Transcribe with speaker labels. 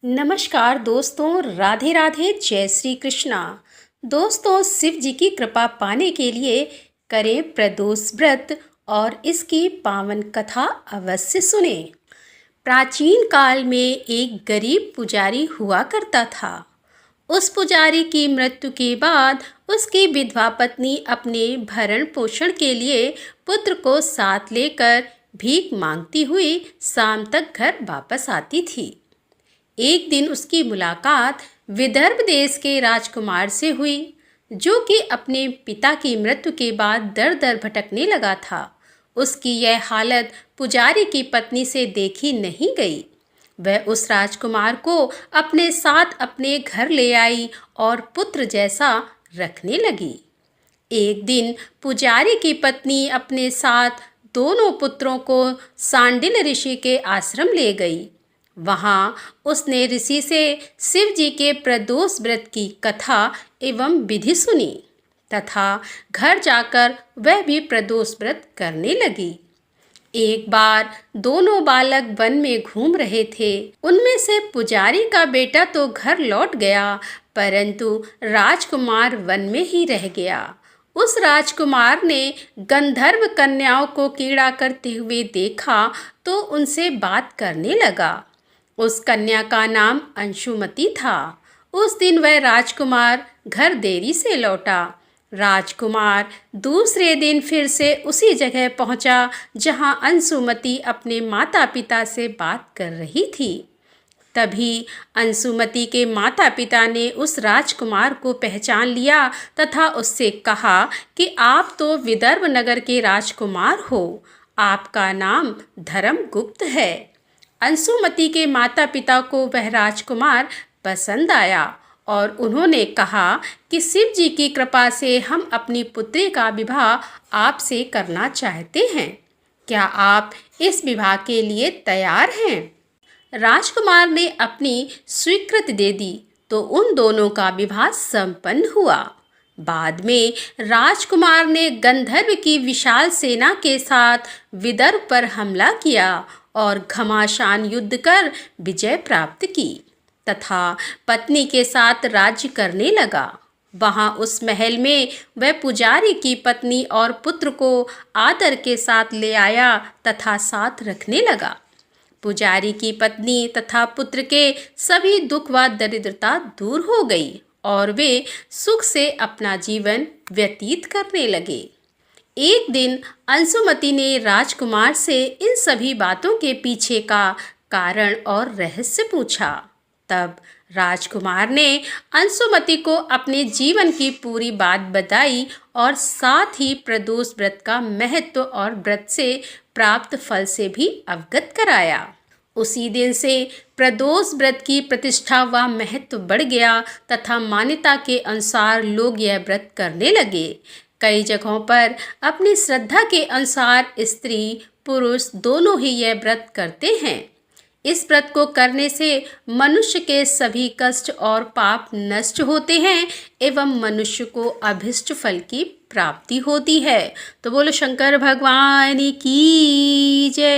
Speaker 1: नमस्कार दोस्तों, राधे राधे, जय श्री कृष्णा। दोस्तों, शिव जी की कृपा पाने के लिए करें प्रदोष व्रत और इसकी पावन कथा अवश्य सुने। प्राचीन काल में एक गरीब पुजारी हुआ करता था। उस पुजारी की मृत्यु के बाद उसकी विधवा पत्नी अपने भरण पोषण के लिए पुत्र को साथ लेकर भीख मांगती हुई शाम तक घर वापस आती थी। एक दिन उसकी मुलाकात विदर्भ देश के राजकुमार से हुई, जो कि अपने पिता की मृत्यु के बाद दर दर भटकने लगा था। उसकी यह हालत पुजारी की पत्नी से देखी नहीं गई। वह उस राजकुमार को अपने साथ अपने घर ले आई और पुत्र जैसा रखने लगी। एक दिन पुजारी की पत्नी अपने साथ दोनों पुत्रों को सांडिल ऋषि के आश्रम ले गई। वहाँ उसने ऋषि से शिव जी के प्रदोष व्रत की कथा एवं विधि सुनी तथा घर जाकर वह भी प्रदोष व्रत करने लगी। एक बार दोनों बालक वन में घूम रहे थे। उनमें से पुजारी का बेटा तो घर लौट गया, परंतु राजकुमार वन में ही रह गया। उस राजकुमार ने गंधर्व कन्याओं को कीड़ा करते हुए देखा तो उनसे बात करने लगा। उस कन्या का नाम अंशुमति था। उस दिन वह राजकुमार घर देरी से लौटा। राजकुमार दूसरे दिन फिर से उसी जगह पहुंचा जहां अंशुमति अपने माता पिता से बात कर रही थी। तभी अंशुमति के माता पिता ने उस राजकुमार को पहचान लिया तथा उससे कहा कि आप तो विदर्भ नगर के राजकुमार हो, आपका नाम धर्मगुप्त है। अंशुमति के माता पिता को वह राजकुमार पसंद आया और उन्होंने कहा कि शिव जी की कृपा से हम अपनी पुत्री का विवाह आपसे करना चाहते हैं। क्या आप इस विवाह के लिए तैयार हैं? राजकुमार ने अपनी स्वीकृति दे दी तो उन दोनों का विवाह संपन्न हुआ। बाद में राजकुमार ने गंधर्व की विशाल सेना के साथ विदर्भ पर हमला किया और घमासान युद्ध कर विजय प्राप्त की तथा पत्नी के साथ राज्य करने लगा। वहां उस महल में वह पुजारी की पत्नी और पुत्र को आदर के साथ ले आया तथा साथ रखने लगा। पुजारी की पत्नी तथा पुत्र के सभी दुख व दरिद्रता दूर हो गई और वे सुख से अपना जीवन व्यतीत करने लगे। एक दिन अंशुमति ने राजकुमार से इन सभी बातों के पीछे का कारण और रहस्य पूछा। तब राजकुमार ने अंशुमति को अपने जीवन की पूरी बात बताई और साथ ही प्रदोष व्रत का महत्व और व्रत से प्राप्त फल से भी अवगत कराया। उसी दिन से प्रदोष व्रत की प्रतिष्ठा व महत्व बढ़ गया तथा मान्यता के अनुसार लोग यह व्रत करने लगे। कई जगहों पर अपनी श्रद्धा के अनुसार स्त्री पुरुष दोनों ही यह व्रत करते हैं। इस व्रत को करने से मनुष्य के सभी कष्ट और पाप नष्ट होते हैं एवं मनुष्य को अभीष्ट फल की प्राप्ति होती है। तो बोलो शंकर भगवान की जय।